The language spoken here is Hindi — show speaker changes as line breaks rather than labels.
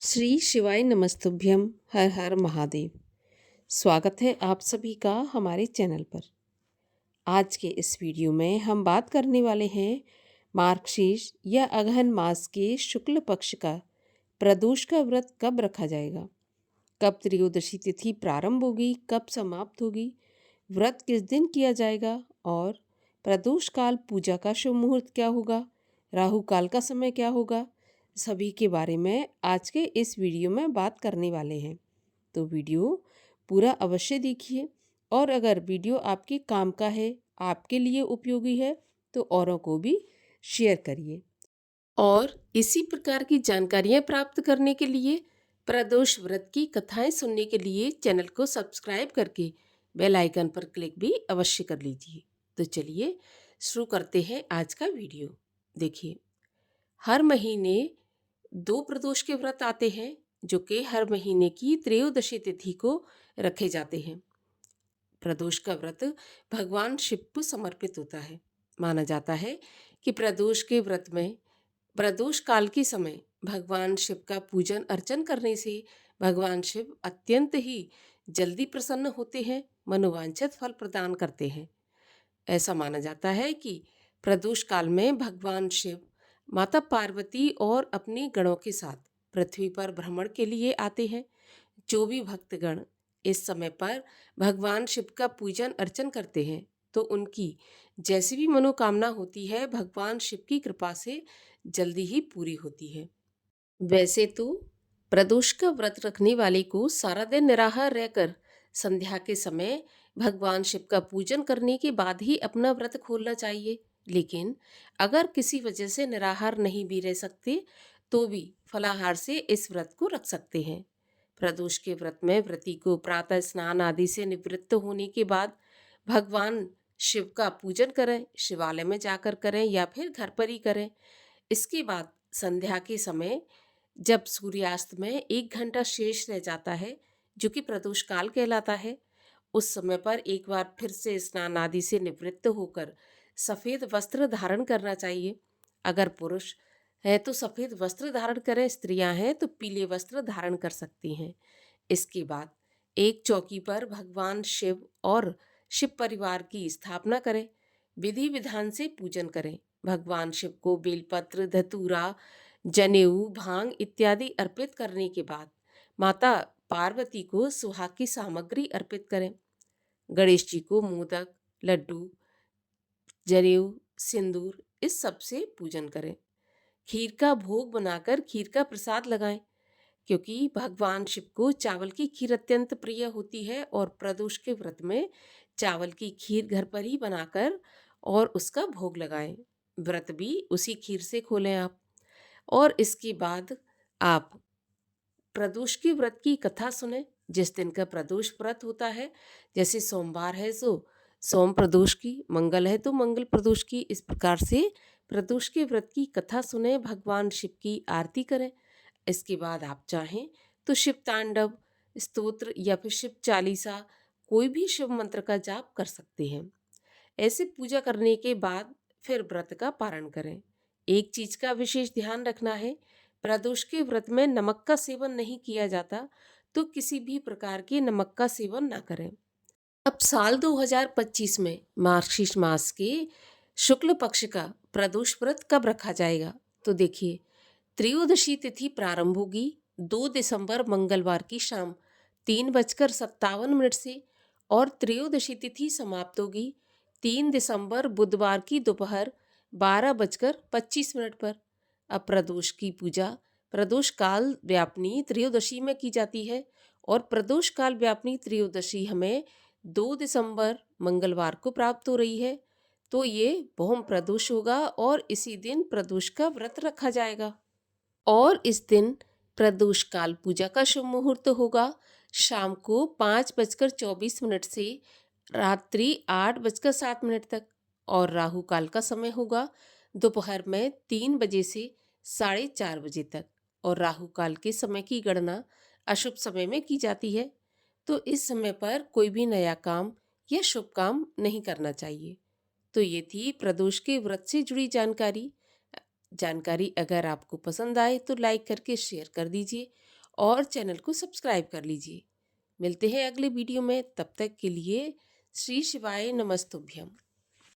श्री शिवाय नमस्तुभ्यम। हर हर महादेव। स्वागत है आप सभी का हमारे चैनल पर। आज के इस वीडियो में हम बात करने वाले हैं मार्गशीर्ष या अगहन मास के शुक्ल पक्ष का प्रदोष का व्रत कब रखा जाएगा, कब त्रयोदशी तिथि प्रारंभ होगी, कब समाप्त होगी, व्रत किस दिन किया जाएगा और प्रदोष काल पूजा का शुभ मुहूर्त क्या होगा, राहु काल का समय क्या होगा, सभी के बारे में आज के इस वीडियो में बात करने वाले हैं। तो वीडियो पूरा अवश्य देखिए और अगर वीडियो आपके काम का है, आपके लिए उपयोगी है तो औरों को भी शेयर करिए। और इसी प्रकार की जानकारियाँ प्राप्त करने के लिए, प्रदोष व्रत की कथाएं सुनने के लिए चैनल को सब्सक्राइब करके बेल आइकन पर क्लिक भी अवश्य कर लीजिए। तो चलिए शुरू करते हैं आज का वीडियो। देखिए, हर महीने 2 प्रदोष के व्रत आते हैं जो कि हर महीने की त्रयोदशी तिथि को रखे जाते हैं। प्रदोष का व्रत भगवान शिव को समर्पित होता है। माना जाता है कि प्रदोष के व्रत में प्रदोष काल के समय भगवान शिव का पूजन अर्चन करने से भगवान शिव अत्यंत ही जल्दी प्रसन्न होते हैं, मनोवांछित फल प्रदान करते हैं। ऐसा माना जाता है कि प्रदोष काल में भगवान शिव माता पार्वती और अपने गणों के साथ पृथ्वी पर भ्रमण के लिए आते हैं। जो भी भक्तगण इस समय पर भगवान शिव का पूजन अर्चन करते हैं तो उनकी जैसी भी मनोकामना होती है भगवान शिव की कृपा से जल्दी ही पूरी होती है। वैसे तो प्रदोष का व्रत रखने वाले को सारा दिन निराहार रहकर संध्या के समय भगवान शिव का पूजन करने के बाद ही अपना व्रत खोलना चाहिए। लेकिन अगर किसी वजह से निराहार नहीं भी रह सकते तो भी फलाहार से इस व्रत को रख सकते हैं। प्रदोष के व्रत में व्रती को प्रातः स्नान आदि से निवृत्त होने के बाद भगवान शिव का पूजन करें, शिवालय में जाकर करें या फिर घर पर ही करें। इसके बाद संध्या के समय जब सूर्यास्त में 1 घंटा शेष रह जाता है जो कि प्रदोष काल कहलाता है, उस समय पर एक बार फिर से स्नान आदि से निवृत्त होकर सफ़ेद वस्त्र धारण करना चाहिए। अगर पुरुष है तो सफ़ेद वस्त्र धारण करें, स्त्रियां हैं तो पीले वस्त्र धारण कर सकती हैं। इसके बाद एक चौकी पर भगवान शिव और शिव परिवार की स्थापना करें, विधि विधान से पूजन करें। भगवान शिव को बेलपत्र, धतूरा, जनेऊ, भांग इत्यादि अर्पित करने के बाद माता पार्वती को सुहाग की सामग्री अर्पित करें। गणेश जी को मोदक, लड्डू, जनेऊ, सिंदूर इस सब से पूजन करें। खीर का भोग बनाकर खीर का प्रसाद लगाएं, क्योंकि भगवान शिव को चावल की खीर अत्यंत प्रिय होती है और प्रदोष के व्रत में चावल की खीर घर पर ही बनाकर और उसका भोग लगाएं। व्रत भी उसी खीर से खोलें आप। और इसके बाद आप प्रदोष के व्रत की कथा सुने। जिस दिन का प्रदोष व्रत होता है, जैसे सोमवार है तो सोम प्रदोष की, मंगल है तो मंगल प्रदोष की, इस प्रकार से प्रदोष के व्रत की कथा सुने, भगवान शिव की आरती करें। इसके बाद आप चाहें तो शिव तांडव स्तोत्र या फिर शिव चालीसा कोई भी शिव मंत्र का जाप कर सकते हैं। ऐसे पूजा करने के बाद फिर व्रत का पारण करें। एक चीज का विशेष ध्यान रखना है, प्रदोष के व्रत में नमक का सेवन नहीं किया जाता, तो किसी भी प्रकार के नमक का सेवन ना करें। अब साल 2025 में मार्गशीर्ष मास के शुक्ल पक्ष का प्रदोष व्रत कब रखा जाएगा? तो देखिए, त्रयोदशी तिथि प्रारंभ होगी 2 दिसंबर मंगलवार की शाम 3:57 से और त्रयोदशी तिथि समाप्त होगी 3 दिसंबर बुधवार की दोपहर 12:25 पर। अब प्रदोष की पूजा प्रदोष काल व्यापिनी त्रयोदशी में की जाती है और प्रदोष काल व्यापिनी त्रयोदशी हमें 2 दिसंबर मंगलवार को प्राप्त हो रही है। तो ये बहुम प्रदोष होगा और इसी दिन प्रदोष का व्रत रखा जाएगा। और इस दिन प्रदोष काल पूजा का शुभ मुहूर्त होगा शाम को 5:24 से रात्रि 8:07 तक और राहु काल का समय होगा दोपहर में 3 बजे से 4:30 बजे तक। और राहु काल के समय की गणना अशुभ समय में की जाती है, तो इस समय पर कोई भी नया काम या शुभ काम नहीं करना चाहिए। तो ये थी प्रदोष के व्रत से जुड़ी जानकारी। जानकारी अगर आपको पसंद आए तो लाइक करके शेयर कर दीजिए और चैनल को सब्सक्राइब कर लीजिए। मिलते हैं अगले वीडियो में, तब तक के लिए श्री शिवाय नमस्तुभ्यम।